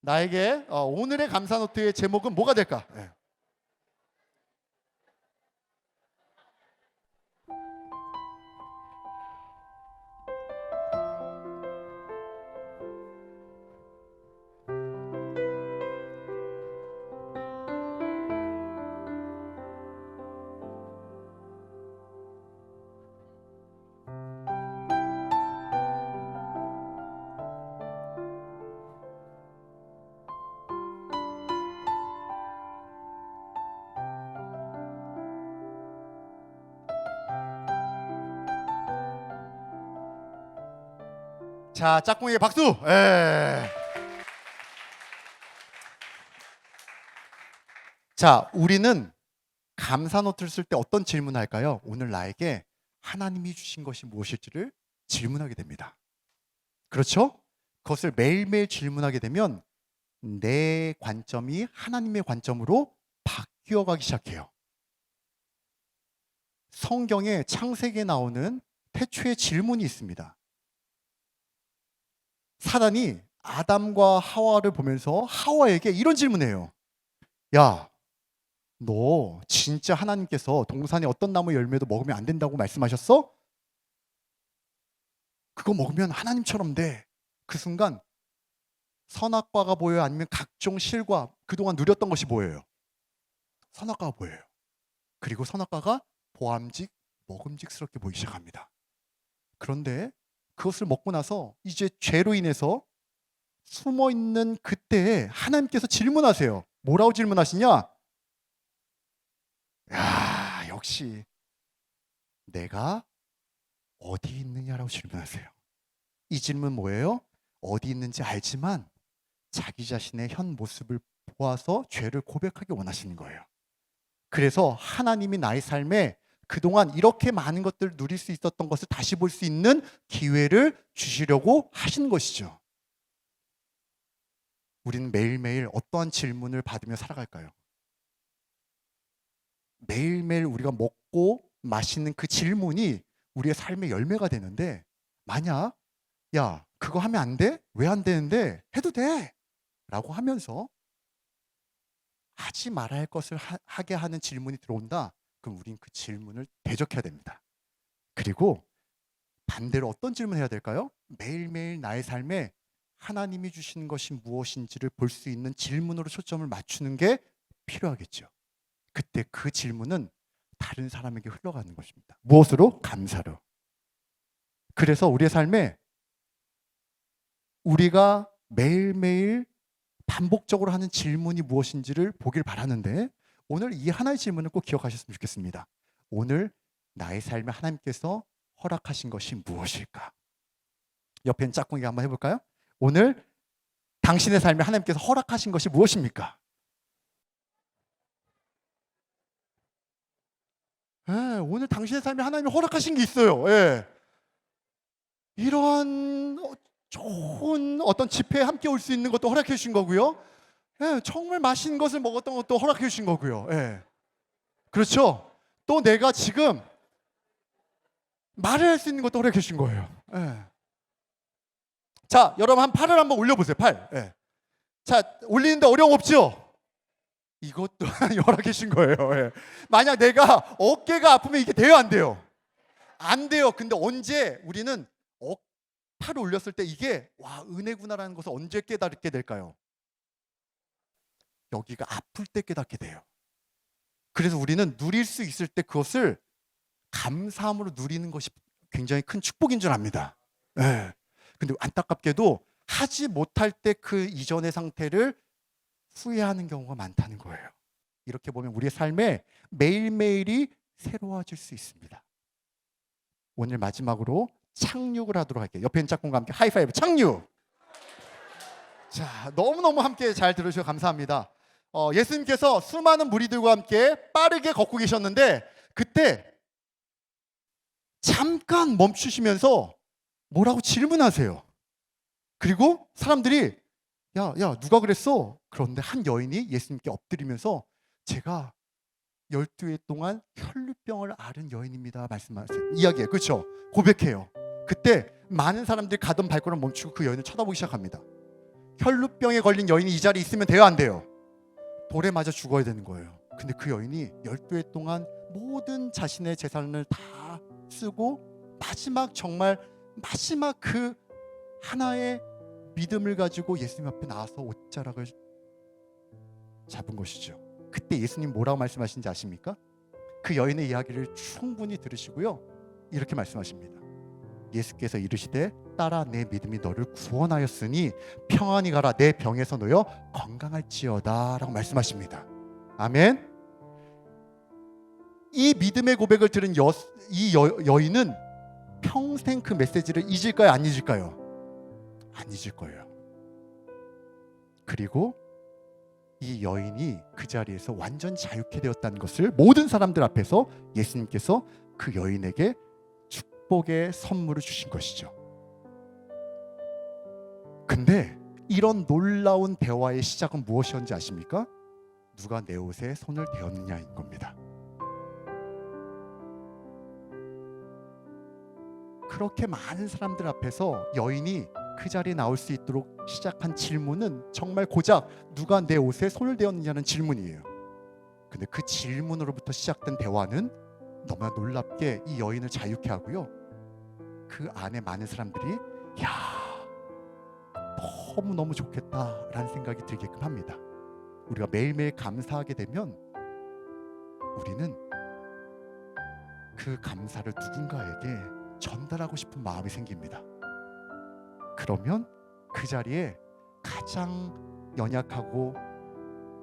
나에게 오늘의 감사 노트의 제목은 뭐가 될까? 예. 자, 짝꿍에게 박수. 예. 자, 우리는 감사 노트를 쓸 때 어떤 질문을 할까요? 오늘 나에게 하나님이 주신 것이 무엇일지를 질문하게 됩니다. 그렇죠? 그것을 매일매일 질문하게 되면 내 관점이 하나님의 관점으로 바뀌어가기 시작해요. 성경에 창세기에 나오는 태초의 질문이 있습니다. 사단이 아담과 하와를 보면서 하와에게 이런 질문해요. 야, 너 진짜 하나님께서 동산의 어떤 나무 열매도 먹으면 안 된다고 말씀하셨어? 그거 먹으면 하나님처럼 돼. 그 순간 선악과가 보여요? 아니면 각종 실과 그동안 누렸던 것이 보여요? 선악과가 보여요. 그리고 선악과가 보암직, 먹음직스럽게 보이기 시작합니다. 그런데 그것을 먹고 나서 이제 죄로 인해서 숨어있는 그때에 하나님께서 질문하세요. 뭐라고 질문하시냐? 야, 역시 내가 어디 있느냐라고 질문하세요. 이 질문 뭐예요? 어디 있는지 알지만 자기 자신의 현 모습을 보아서 죄를 고백하기 원하시는 거예요. 그래서 하나님이 나의 삶에 그동안 이렇게 많은 것들을 누릴 수 있었던 것을 다시 볼 수 있는 기회를 주시려고 하신 것이죠. 우리는 매일매일 어떠한 질문을 받으며 살아갈까요? 매일매일 우리가 먹고 마시는 그 질문이 우리의 삶의 열매가 되는데 만약 야, 그거 하면 안 돼? 왜 안 되는데? 해도 돼! 라고 하면서 하지 말아야 할 것을 하게 하는 질문이 들어온다. 그럼 우린 그 질문을 대적해야 됩니다. 그리고 반대로 어떤 질문을 해야 될까요? 매일매일 나의 삶에 하나님이 주신 것이 무엇인지를 볼 수 있는 질문으로 초점을 맞추는 게 필요하겠죠. 그때 그 질문은 다른 사람에게 흘러가는 것입니다. 무엇으로? 감사로. 그래서 우리의 삶에 우리가 매일매일 반복적으로 하는 질문이 무엇인지를 보길 바라는데 오늘 이 하나의 질문을 꼭 기억하셨으면 좋겠습니다. 오늘 나의 삶에 하나님께서 허락하신 것이 무엇일까? 옆에 있는 짝꿍이가 한번 해볼까요? 오늘 당신의 삶에 하나님께서 허락하신 것이 무엇입니까? 예, 오늘 당신의 삶에 하나님이 허락하신 게 있어요. 예. 이러한 좋은 어떤 집회에 함께 올 수 있는 것도 허락해 주신 거고요. 예, 정말 맛있는 것을 먹었던 것도 허락해 주신 거고요. 예. 그렇죠? 또 내가 지금 말을 할 수 있는 것도 허락해 주신 거예요. 예. 자, 여러분 한 팔을 한번 올려보세요. 팔. 예. 자, 올리는데 어려움 없죠? 이것도 허락해 주신 거예요. 예. 만약 내가 어깨가 아프면 이게 돼요, 안 돼요? 안 돼요. 근데 언제 우리는 팔을 올렸을 때 이게 와, 은혜구나라는 것을 언제 깨닫게 될까요? 여기가 아플 때 깨닫게 돼요. 그래서 우리는 누릴 수 있을 때 그것을 감사함으로 누리는 것이 굉장히 큰 축복인 줄 압니다. 예. 근데 안타깝게도 하지 못할 때 그 이전의 상태를 후회하는 경우가 많다는 거예요. 이렇게 보면 우리의 삶에 매일매일이 새로워질 수 있습니다. 오늘 마지막으로 착륙을 하도록 할게요. 옆에 있는 짝꿍과 함께 하이파이브 착륙. 자, 너무너무 함께 잘 들어주셔서 감사합니다. 예수님께서 수많은 무리들과 함께 빠르게 걷고 계셨는데 그때 잠깐 멈추시면서 뭐라고 질문하세요. 그리고 사람들이 야 누가 그랬어? 그런데 한 여인이 예수님께 엎드리면서 제가 12해 동안 혈루병을 앓은 여인입니다 말씀하세요. 이야기해요. 그렇죠? 고백해요. 그때 많은 사람들이 가던 발걸음 멈추고 그 여인을 쳐다보기 시작합니다. 혈루병에 걸린 여인이 이 자리에 있으면 돼요, 안 돼요? 돌에 맞아 죽어야 되는 거예요. 근데 그 여인이 12해 동안 모든 자신의 재산을 다 쓰고 정말 마지막 그 하나의 믿음을 가지고 예수님 앞에 나와서 옷자락을 잡은 것이죠. 그때 예수님 뭐라고 말씀하신지 아십니까? 그 여인의 이야기를 충분히 들으시고요. 이렇게 말씀하십니다. 예수께서 이르시되 딸아 내 믿음이 너를 구원하였으니 평안히 가라 내 병에서 놓여 건강할지어다 라고 말씀하십니다. 아멘. 이 믿음의 고백을 들은 여인은 평생 그 메시지를 잊을까요? 안 잊을까요? 안 잊을 거예요. 그리고 이 여인이 그 자리에서 완전 자유케 되었다는 것을 모든 사람들 앞에서 예수님께서 그 여인에게 축복의 선물을 주신 것이죠. 근데 이런 놀라운 대화의 시작은 무엇이었는지 아십니까? 누가 내 옷에 손을 대었느냐인 겁니다. 그렇게 많은 사람들 앞에서 여인이 그 자리에 나올 수 있도록 시작한 질문은 정말 고작 누가 내 옷에 손을 대었느냐는 질문이에요. 근데 그 질문으로부터 시작된 대화는 너무나 놀랍게 이 여인을 자유케 하고요. 그 안에 많은 사람들이 야 너무너무 좋겠다라는 생각이 들게끔 합니다. 우리가 매일매일 감사하게 되면 우리는 그 감사를 누군가에게 전달하고 싶은 마음이 생깁니다. 그러면 그 자리에 가장 연약하고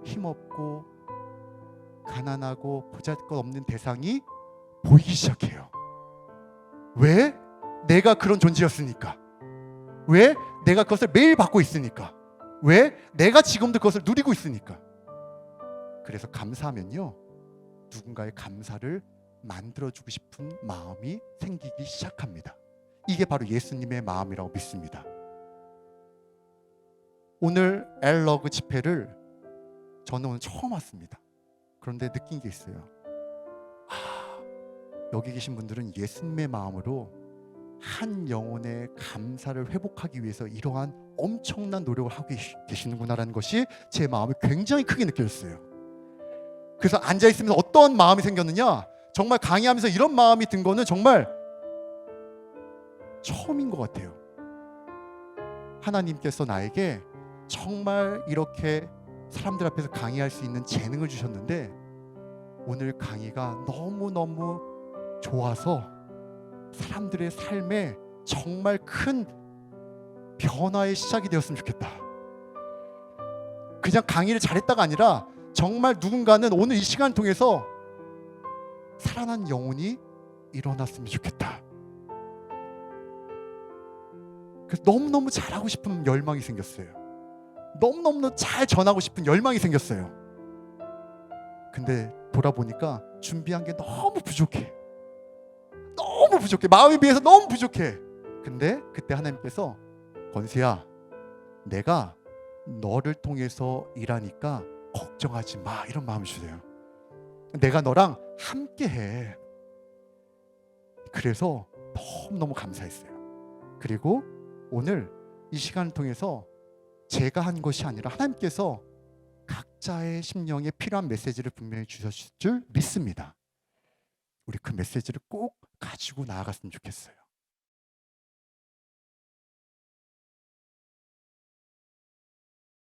힘없고 가난하고 보잘것없는 대상이 보이기 시작해요. 왜? 내가 그런 존재였으니까. 왜? 내가 그것을 매일 받고 있으니까. 왜? 내가 지금도 그것을 누리고 있으니까. 그래서 감사하면요, 누군가의 감사를 만들어주고 싶은 마음이 생기기 시작합니다. 이게 바로 예수님의 마음이라고 믿습니다. 오늘 엘러그 집회를 저는 오늘 처음 왔습니다. 그런데 느낀 게 있어요. 여기 계신 분들은 예수님의 마음으로 한 영혼의 감사를 회복하기 위해서 이러한 엄청난 노력을 하고 계시는구나라는 것이 제 마음에 굉장히 크게 느껴졌어요. 그래서 앉아있으면서 어떤 마음이 생겼느냐, 정말 강의하면서 이런 마음이 든 거는 정말 처음인 것 같아요. 하나님께서 나에게 정말 이렇게 사람들 앞에서 강의할 수 있는 재능을 주셨는데 오늘 강의가 너무너무 좋아서 사람들의 삶에 정말 큰 변화의 시작이 되었으면 좋겠다. 그냥 강의를 잘했다가 아니라 정말 누군가는 오늘 이 시간을 통해서 살아난 영혼이 일어났으면 좋겠다. 그래서 너무너무 잘하고 싶은 열망이 생겼어요. 너무너무 잘 전하고 싶은 열망이 생겼어요. 근데 돌아보니까 준비한 게 너무 부족해. 너무 부족해. 마음에 비해서 너무 부족해. 근데 그때 하나님께서 권수야, 내가 너를 통해서 일하니까 걱정하지 마, 이런 마음을 주세요. 내가 너랑 함께해. 그래서 너무너무 감사했어요. 그리고 오늘 이 시간을 통해서 제가 한 것이 아니라 하나님께서 각자의 심령에 필요한 메시지를 분명히 주셨을 줄 믿습니다. 우리 그 메시지를 꼭 가지고 나아갔으면 좋겠어요.